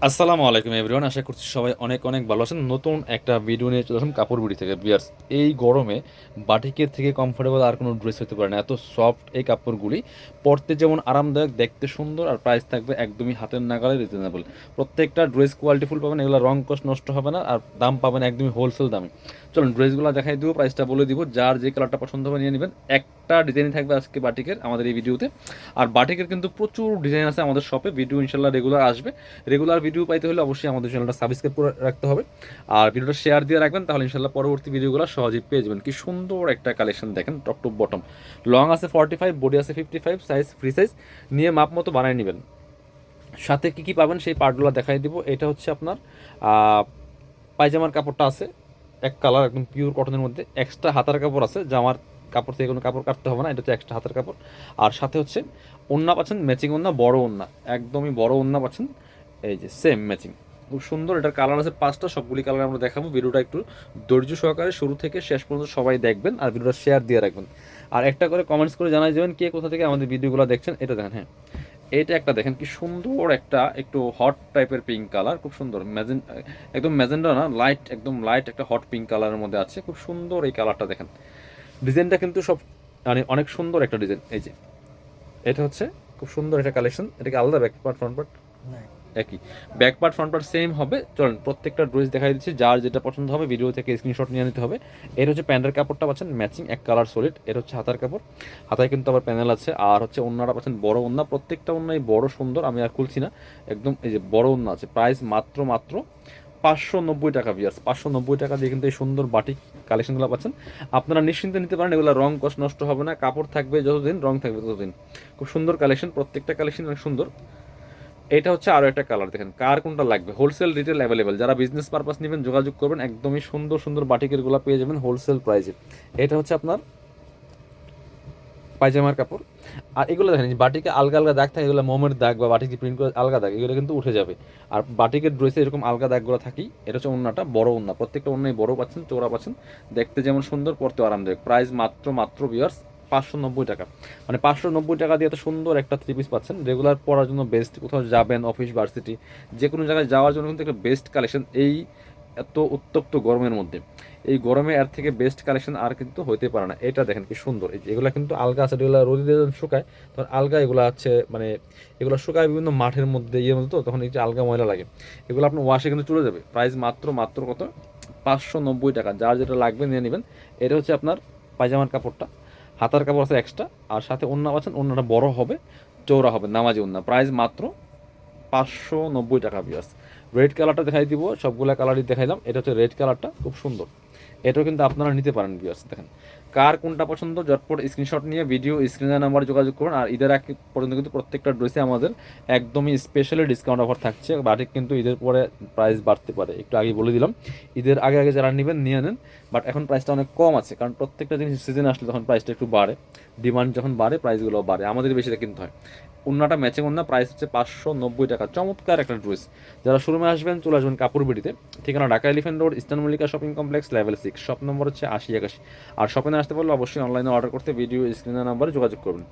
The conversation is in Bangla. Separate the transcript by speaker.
Speaker 1: আসসালামু আলাইকুম এভরিওয়ান, আশা করছি সবাই অনেক অনেক ভালো আছেন। নতুন একটা ভিডিও নিয়ে চলে আসলাম কাপড় বিড়ি থেকে। বিয়ার্স, এই গরমে বাটিকের থেকে কমফোর্টেবল আর কোনো ড্রেস হতে পারে না। এত সফট এই কাপড়গুলি, পরতে যেমন আরামদায়ক, দেখতে সুন্দর, আর প্রাইস থাকবে একদমই হাতের নাগালে রিজনেবল। প্রত্যেকটা ড্রেস কোয়ালিটিফুল পাবেন, এগুলো রং কষ্ট নষ্ট হবে না, আর দাম পাবেন একদমই হোলসেল দামে। চলুন ড্রেসগুলো দেখাই দিব, প্রাইসটা বলে দিব, যার যে কালারটা পছন্দ হবে নিয়ে নেবেন। একটা ডিজাইনই থাকবে আজকে বাটিকের আমাদের এই ভিডিওতে। আর বাটিকের কিন্তু প্রচুর ডিজাইন আছে আমাদের শপে, ভিডিও ইনশাল্লাহ রেগুলার আসবে। রেগুলার ভিডিও পাইতে হলে অবশ্যই আমাদের চ্যানেলটা সাবস্ক্রাইব করে রাখতে হবে, আর ভিডিওটা শেয়ার দিয়ে রাখবেন, তাহলে ইনশাল্লাহ পরবর্তী ভিডিওগুলো সহজেই পেয়ে যাবেন। কি সুন্দর একটা কালেকশন দেখেন, টপ টু বটম। লং আছে 45, বডি আছে 55, সাইজ ফ্রি সাইজ, নিয়ে মাপ মতো বানিয়ে নেবেন। সাথে কি কি পাবেন সেই পার্টগুলো দেখাই দিব। এটা হচ্ছে আপনার পায়জামার কাপড়টা আছে এক কালার, একদম পিওর কটনের মধ্যে। এক্সট্রা হাতার কাপড় আছে, জামার কাপড় থেকে কোনো কাপড় কাটতে হবে না, এটা হচ্ছে এক্সট্রা হাতার কাপড়। আর সাথে হচ্ছে ওড়না পাচ্ছেন, ম্যাচিং ওড়না, বড় ওড়না, একদমই বড় ওড়না পাচ্ছেন। এই যে সেম ম্যাচিং, খুব সুন্দর। এটার কালার আছে 5টা, সবগুলি কালার আমরা দেখাবো। ভিডিওটা একটু ধৈর্য সহকারে শুরু থেকে শেষ পর্যন্ত সবাই দেখবেন, আর ভিডিওটা শেয়ার দিয়ে রাখবেন। আর একটা করে কমেন্টস করে জানাই যাবেন কে কোথা থেকে আমাদের ভিডিওগুলো দেখছেন। এটা দেখেন, হ্যাঁ এইটা একটা দেখেন, কি সুন্দর একটা একটু হট টাইপের পিঙ্ক কালার, খুব সুন্দর। একদম ম্যাজেন্ডা না, লাইট, একদম লাইট একটা হট পিঙ্ক কালারের মধ্যে আছে, খুব সুন্দর এই কালারটা দেখেন। ডিজাইনটা কিন্তু সব মানে অনেক সুন্দর একটা ডিজাইন। এই যে এটা হচ্ছে খুব সুন্দর একটা কালেকশন। এটাকে আলাদা ব্যাক পার্ট ফ্রন্ট পার্ট একই, back part front part same হবে। চলুন প্রত্যেকটা ড্রেস দেখাই দিচ্ছি, যার যেটা পছন্দ হবে ভিডিও থেকে স্ক্রিনশট নিয়ে নিতে হবে। এর হচ্ছে প্যান্টের কাপড়টা পাচ্ছেন ম্যাচিং, এক কালার সলিড। এর হচ্ছে হাতার কাপড়, হাতায় কিন্তু আবার প্যানেল আছে। আর হচ্ছে ওড়নাটা পাচ্ছেন বড় ওড়না, প্রত্যেকটা ওড়নাই বড় সুন্দর, আমি আর খুলছি না, একদম এই যে বড় ওড়না আছে। প্রাইস মাত্র মাত্র 590 টাকা। বিয়ার্স, 590 টাকা দিয়ে কিন্তু এই সুন্দর বাটিক কালেকশনগুলো পাচ্ছেন। আপনারা নিশ্চিন্তে নিতে পারেন, এগুলো রং কষ্ট নষ্ট হবে না, কাপড় থাকবে যতদিন, রং থাকবে ততদিন। খুব সুন্দর কালেকশন, প্রত্যেকটা কালেকশন অনেক সুন্দর। এটা হচ্ছে আরও একটা কালার দেখেন, কার কোনটা লাগবে। হোলসেল রিটেল অ্যাভেলেবেল, যারা বিজনেস পারপাস নেবেন যোগাযোগ করবেন, একদমই সুন্দর সুন্দর বাটিকের গুলা পেয়ে যাবেন হোলসেল প্রাইসে। এটা হচ্ছে আপনার পায়জামার কাপড়। আর এগুলো দেখেন, বাটিকে আলগা আলগা দাগ থাকে, এগুলো মোমের দাগ বা বাটিকে প্রিন্ট করে আলগা দাগ, এগুলো কিন্তু উঠে যাবে। আর বাটিকের ড্রেসে এরকম আলগা দাগগুলো থাকি। এটা হচ্ছে ওড়নাটা, বড় ওড়না, প্রত্যেকটা ওড়নাই বড় পাচ্ছেন, চৌড়া পাচ্ছেন, দেখতে যেমন সুন্দর, পরতে আরামদায়ক। প্রাইস মাত্র মাত্র ভিউয়ার্স 590 টাকা। মানে 590 টাকা দিয়ে এত সুন্দর একটা থ্রি পিস পাচ্ছেন, রেগুলার পরার জন্য বেস্ট। কোথাও যাবেন, অফিস, ভার্সিটি, যে কোনো জায়গায় যাওয়ার জন্য কিন্তু একটা বেস্ট কালেকশন। এই এত উত্তপ্ত গরমের মধ্যে, এই গরমে এর থেকে বেস্ট কালেকশন আর কিন্তু হইতে পারে না। এটা দেখেন কি সুন্দর, এই যে এগুলো কিন্তু আলগা আছে, এগুলো রোদে যখন শুকায় তখন আলগা এগুলো আছে, মানে এগুলো শুকায় বিভিন্ন মাঠের মধ্যে, ইয়ের মধ্যে, তো তখন এই যে আলগা ময়লা লাগে, এগুলো আপনার ওয়াশে কিন্তু চলে যাবে। প্রাইস মাত্র মাত্র কত, 590 টাকা। যার যেটা লাগবে নিয়ে নেবেন। এটা হচ্ছে আপনার পায়জামার কাপড়টা, হাতার কাপড় আছে এক্সট্রা, আর সাথে ওড়না পাচ্ছেন, ওড়নাটা বড় হবে, চৌড়া হবে, নামাজি ওড়না। প্রাইস মাত্র 590 টাকা। বিয়াস, রেড কালারটা দেখাই দিব, সবগুলা কালারই দেখাইলাম। এটা হচ্ছে রেড কালারটা, খুব সুন্দর। এটাও কিন্তু আপনারা নিতে পারেন। বিয়াস দেখেন, কার কোনটা পছন্দ ঝটপট স্ক্রিনশট নিয়ে ভিডিও স্ক্রিনের নাম্বারে যোগাযোগ করুন। আর ঈদের আগ পর্যন্ত কিন্তু প্রত্যেকটা ড্রেসে আমাদের একদমই স্পেশালি ডিসকাউন্ট অফার থাকছে। বাট কিন্তু ঈদের পরে প্রাইস বাড়তে পারে, একটু আগে বলে দিলাম। ঈদের আগে আগে যারা নেবেন নিয়ে নেন, বাট এখন প্রাইসটা অনেক কম আছে, কারণ প্রত্যেকটা জিনিস সিজন আসলে তখন প্রাইসটা একটু বাড়ে। ডিমান্ড যখন বাড়ে প্রাইসগুলো বাড়ে, আমাদের বেশিটা কিনতে হয়। ওড়নাটা ম্যাচিং ওড়না, প্রাইস হচ্ছে 590 টাকা। চমৎকার একটা ড্রেস। যারা শোরুমে আসবেন চলে আসবেন কাপড় বিড়িতে। ঠিকানা Dhaka elephant road, eastern Mallika shopping complex, level 6, shop number হচ্ছে 80 81। আর শপিংয়ে আসতে পারলে অবশ্যই অনলাইনে অর্ডার করতে ভিডিও স্ক্রিনের নাম্বারে যোগাযোগ করবেন।